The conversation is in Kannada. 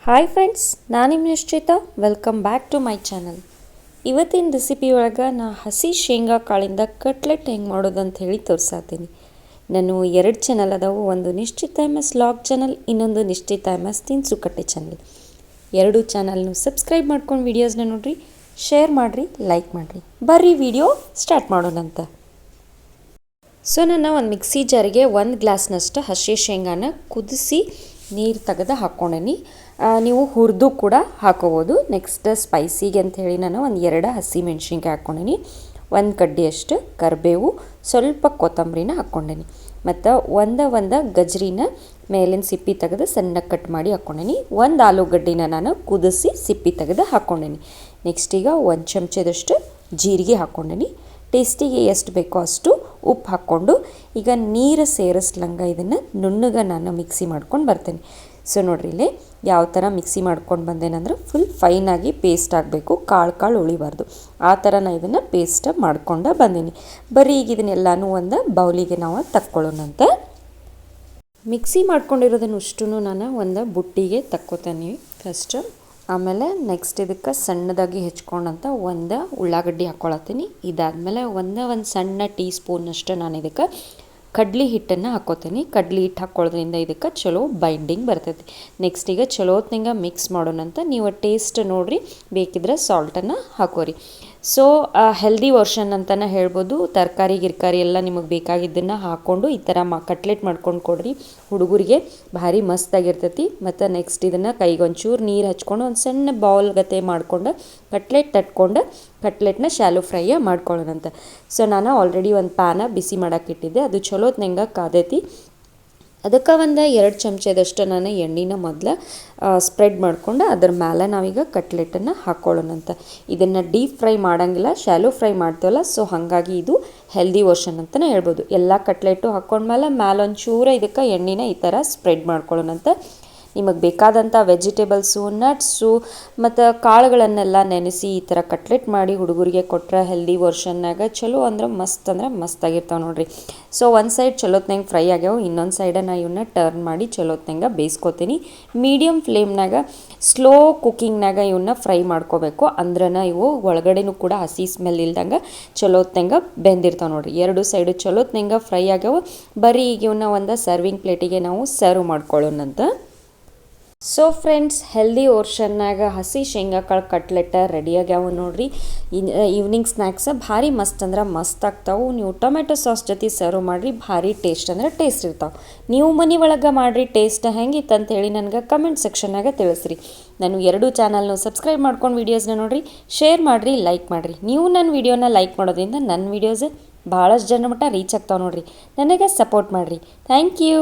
ಹಾಯ್ ಫ್ರೆಂಡ್ಸ್, ನಾನು ನಿಮ್ಮ Nishchita. Welcome back to my channel. ಇವತ್ತಿನ ರೆಸಿಪಿ ಒಳಗೆ ನಾ ಹಸಿ ಶೇಂಗಾ ಕಾಳಿಂದ ಕಟ್ಲೆಟ್ ಹೆಂಗೆ ಮಾಡೋದಂತ ಹೇಳಿ ತೋರಿಸಾತೀನಿ. ನಾನು 2 ಚಾನಲ್ ಅದಾವು. ಒಂದು ನಿಶ್ಚಿತ MS ಲಾಗ್ ಚಾನಲ್, ಇನ್ನೊಂದು ನಿಶ್ಚಿತ MS ತಿನಿಸುಕಟ್ಟೆ ಚಾನಲ್. 2 ಚಾನಲ್ನು ಸಬ್ಸ್ಕ್ರೈಬ್ ಮಾಡ್ಕೊಂಡು ವೀಡಿಯೋಸ್ನ ನೋಡಿರಿ, ಶೇರ್ ಮಾಡಿರಿ, ಲೈಕ್ ಮಾಡಿರಿ. ಬರ್ರಿ ವಿಡಿಯೋ ಸ್ಟಾರ್ಟ್ ಮಾಡೋಣಂತ. ಸೊ ನಾನು ಒಂದು ಮಿಕ್ಸಿ ಜಾರಿಗೆ 1 ಗ್ಲಾಸ್ನಷ್ಟು ಹಸಿ ಶೇಂಗಾನ ಕುದಿಸಿ ನೀರು ತೆಗೆದು ಹಾಕ್ಕೊಂಡೇನಿ. ನೀವು ಹುರಿದು ಕೂಡ ಹಾಕೋಬೋದು. ನೆಕ್ಸ್ಟ್ ಸ್ಪೈಸಿಗೆ ಅಂಥೇಳಿ ನಾನು ಒಂದು 2 ಹಸಿ ಮೆಣಸಿನ್ಕಾಯಿ ಹಾಕ್ಕೊಂಡೇನಿ, 1 ಕಡ್ಡಿಯಷ್ಟು ಕರಿಬೇವು, ಸ್ವಲ್ಪ ಕೊತ್ತಂಬರಿನ ಹಾಕ್ಕೊಂಡೇನಿ, ಮತ್ತು ಒಂದು ಗಜ್ರಿನ ಮೇಲಿನ ಸಿಪ್ಪಿ ತೆಗೆದು ಸಣ್ಣಗೆ ಕಟ್ ಮಾಡಿ ಹಾಕ್ಕೊಂಡೇನಿ. 1 ಆಲೂಗಡ್ಡಿನ ನಾನು ಕುದಿಸಿ ಸಿಪ್ಪಿ ತೆಗೆದು ಹಾಕ್ಕೊಂಡೇನಿ. ನೆಕ್ಸ್ಟ್ ಈಗ 1 ಚಮಚದಷ್ಟು ಜೀರಿಗೆ ಹಾಕ್ಕೊಂಡೇನಿ. ಟೇಸ್ಟಿಗೆ ಎಷ್ಟು ಬೇಕೋ ಅಷ್ಟು ಉಪ್ಪು ಹಾಕ್ಕೊಂಡು ಈಗ ನೀರು ಸೇರಿಸ್ಲಂಗೆ ಇದನ್ನು ನುಣ್ಣಗೆ ನಾನು ಮಿಕ್ಸಿ ಮಾಡ್ಕೊಂಡು ಬರ್ತೇನೆ. ಸೊ ನೋಡ್ರಿ ಇಲ್ಲಿ ಯಾವ ಥರ ಮಿಕ್ಸಿ ಮಾಡ್ಕೊಂಡು ಬಂದೇನಂದ್ರೆ ಫುಲ್ ಫೈನಾಗಿ ಪೇಸ್ಟ್ ಆಗಬೇಕು, ಕಾಳು ಉಳಿಬಾರ್ದು. ಆ ಥರ ನಾನು ಇದನ್ನು ಪೇಸ್ಟ್ ಮಾಡ್ಕೊಂಡು ಬಂದೀನಿ. ಬರೀ ಈಗ ಇದನ್ನೆಲ್ಲನೂ ಒಂದು ಬೌಲಿಗೆ ನಾವು ತಕ್ಕೊಳ್ಳೋಣಂತ. ಮಿಕ್ಸಿ ಮಾಡ್ಕೊಂಡಿರೋದನ್ನು ಅಷ್ಟು ನಾನು ಒಂದು ಬುಟ್ಟಿಗೆ ತಕ್ಕೋತೀನಿ ಫಸ್ಟ್. ಆಮೇಲೆ ನೆಕ್ಸ್ಟ್ ಇದಕ್ಕೆ ಸಣ್ಣದಾಗಿ ಹೆಚ್ಕೊಂಡಂತ ಒಂದು ಉಳ್ಳಾಗಡ್ಡಿ ಹಾಕ್ಕೊಳತ್ತೀನಿ. ಇದಾದಮೇಲೆ ಒಂದು ಸಣ್ಣ ಟೀ ಸ್ಪೂನಷ್ಟು ನಾನು ಇದಕ್ಕೆ ಕಡ್ಲಿ ಹಿಟ್ಟನ್ನು ಹಾಕ್ಕೋತೀನಿ. ಕಡ್ಲಿ ಹಿಟ್ಟು ಹಾಕ್ಕೊಳ್ಳೋದ್ರಿಂದ ಇದಕ್ಕೆ ಚಲೋ ಬೈಂಡಿಂಗ್ ಬರ್ತೈತಿ. ನೆಕ್ಸ್ಟ್ ಈಗ ಚಲೋ ಹೊತ್ನಂಗೆ ಮಿಕ್ಸ್ ಮಾಡೋಣಂತ. ನೀವು ಟೇಸ್ಟ್ ನೋಡಿರಿ, ಬೇಕಿದ್ರೆ ಸಾಲ್ಟನ್ನು ಹಾಕೋರಿ. ಸೊ ಹೆಲ್ದಿ ವರ್ಷನ್ ಅಂತಲೇ ಹೇಳ್ಬೋದು. ತರಕಾರಿ ಗಿರ್ಕಾರಿ ಎಲ್ಲ ನಿಮಗೆ ಬೇಕಾಗಿದ್ದನ್ನು ಹಾಕ್ಕೊಂಡು ಈ ಥರ ಕಟ್ಲೆಟ್ ಮಾಡ್ಕೊಂಡು ಕೊಡ್ರಿ, ಹುಡುಗರಿಗೆ ಭಾರಿ ಮಸ್ತಾಗಿರ್ತೈತಿ. ಮತ್ತು ನೆಕ್ಸ್ಟ್ ಇದನ್ನು ಕೈಗೊಂಚೂರು ನೀರು ಹಚ್ಕೊಂಡು ಒಂದು ಸಣ್ಣ ಬೌಲ್ ಗತೆ ಮಾಡ್ಕೊಂಡು ಕಟ್ಲೆಟ್ ತಟ್ಕೊಂಡು ಕಟ್ಲೆಟ್ನ ಶಾಲೋ ಫ್ರೈ ಮಾಡ್ಕೊಳ್ಳೋಣಂತ. ಸೊ ನಾನು ಆಲ್ರೆಡಿ ಒಂದು ಪ್ಯಾನ ಬಿಸಿ ಮಾಡೋಕೆ ಇಟ್ಟಿದ್ದೆ, ಅದು ಚಲೋ ಹೊತ್ನಂಗೆ ಕಾದೈತಿ. ಅದಕ್ಕೆ ಒಂದು 2 ಚಮಚದಷ್ಟು ನಾನು ಎಣ್ಣೆನ ಮೊದಲು ಸ್ಪ್ರೆಡ್ ಮಾಡ್ಕೊಂಡು ಅದ್ರ ಮೇಲೆ ನಾವೀಗ ಕಟ್ಲೆಟನ್ನು ಹಾಕ್ಕೊಳ್ಳೋಣಂತ. ಇದನ್ನು ಡೀಪ್ ಫ್ರೈ ಮಾಡೋಂಗಿಲ್ಲ, ಶಾಲೋ ಫ್ರೈ ಮಾಡ್ತೀವಲ್ಲ, ಸೊ ಹಾಗಾಗಿ ಇದು ಹೆಲ್ದಿ ವರ್ಷನ್ ಅಂತಲೇ ಹೇಳ್ಬೋದು. ಎಲ್ಲ ಕಟ್ಲೆಟು ಹಾಕ್ಕೊಂಡ್ಮೇಲೆ ಒಂಚೂರು ಇದಕ್ಕೆ ಎಣ್ಣೆನ ಈ ಥರ ಸ್ಪ್ರೆಡ್ ಮಾಡ್ಕೊಳ್ಳೋಣಂತ. ನಿಮಗೆ ಬೇಕಾದಂಥ ವೆಜಿಟೇಬಲ್ಸು, ನಟ್ಸು ಮತ್ತು ಕಾಳುಗಳನ್ನೆಲ್ಲ ನೆನೆಸಿ ಈ ಥರ ಕಟ್ಲೆಟ್ ಮಾಡಿ ಹುಡುಗರಿಗೆ ಕೊಟ್ಟರೆ ಹೆಲ್ದಿ ವರ್ಷನ್ನಾಗ ಚಲೋ ಅಂದ್ರೆ ಮಸ್ತಾಗಿರ್ತಾವೆ ನೋಡಿರಿ. ಸೊ ಒಂದು ಸೈಡ್ ಚಲೋತ್ನಂಗೆ ಫ್ರೈ ಆಗ್ಯಾವ, ಇನ್ನೊಂದು ಸೈಡನ್ನು ಇವನ್ನ ಟರ್ನ್ ಮಾಡಿ ಚಲೋತ್ನಂಗೆ ಬೇಯಿಸ್ಕೊತೀನಿ. ಮೀಡಿಯಮ್ ಫ್ಲೇಮ್ನಾಗ ಸ್ಲೋ ಕುಕ್ಕಿಂಗ್ನಾಗ ಇವನ್ನ ಫ್ರೈ ಮಾಡ್ಕೋಬೇಕು. ಅಂದ್ರನ ಇವು ಒಳಗಡೆನೂ ಕೂಡ ಹಸಿ ಸ್ಮೆಲ್ ಇಲ್ದಂಗೆ ಚಲೋತ್ನಂಗೆ ಬೆಂದಿರ್ತಾವೆ ನೋಡಿರಿ. 2 ಸೈಡು ಚಲೋತ್ನಂಗೆ ಫ್ರೈ ಆಗ್ಯಾವ. ಬರೀ ಈಗ ಇವನ್ನ ಒಂದು ಸರ್ವಿಂಗ್ ಪ್ಲೇಟಿಗೆ ನಾವು ಸರ್ವ್ ಮಾಡ್ಕೊಳ್ಳೋಣಂತ. ಸೊ ಫ್ರೆಂಡ್ಸ್, ಹೆಲ್ದಿ ಓರ್ಷನ್ನಾಗ ಹಸಿ ಶೇಂಗಾಕಾಳು ಕಟ್ಲೆಟ್ ರೆಡಿಯಾಗ್ಯಾವ ನೋಡ್ರಿ. ಈವ್ನಿಂಗ್ ಸ್ನ್ಯಾಕ್ಸ್ ಭಾರಿ ಮಸ್ತ್ ಅಂದ್ರೆ ಮಸ್ತ್ ಆಗ್ತಾವೆ. ನೀವು ಟೊಮೆಟೊ ಸಾಸ್ ಜೊತೆ ಸರ್ವ್ ಮಾಡಿರಿ, ಭಾರಿ ಟೇಸ್ಟ್ ಇರ್ತಾವೆ. ನೀವು ಮನೆ ಒಳಗೆ ಮಾಡಿರಿ, ಟೇಸ್ಟ್ ಹೆಂಗಿತ್ತು ಅಂತೇಳಿ ನನಗೆ ಕಮೆಂಟ್ ಸೆಕ್ಷನ್ನಾಗ ತಿಳಿಸ್ರಿ. ನಾನು 2 ಚಾನಲ್ನು ಸಬ್ಸ್ಕ್ರೈಬ್ ಮಾಡ್ಕೊಂಡು ವೀಡಿಯೋಸ್ನ ನೋಡಿರಿ, ಶೇರ್ ಮಾಡಿರಿ, ಲೈಕ್ ಮಾಡಿರಿ. ನೀವು ನನ್ನ ವೀಡಿಯೋನ ಲೈಕ್ ಮಾಡೋದ್ರಿಂದ ನನ್ನ ವೀಡಿಯೋಸ್ ಭಾಳಷ್ಟು ಜನ ಮಟ್ಟ ರೀಚ್ ಆಗ್ತಾವೆ ನೋಡಿರಿ. ನನಗೆ ಸಪೋರ್ಟ್ ಮಾಡಿರಿ. Thank you.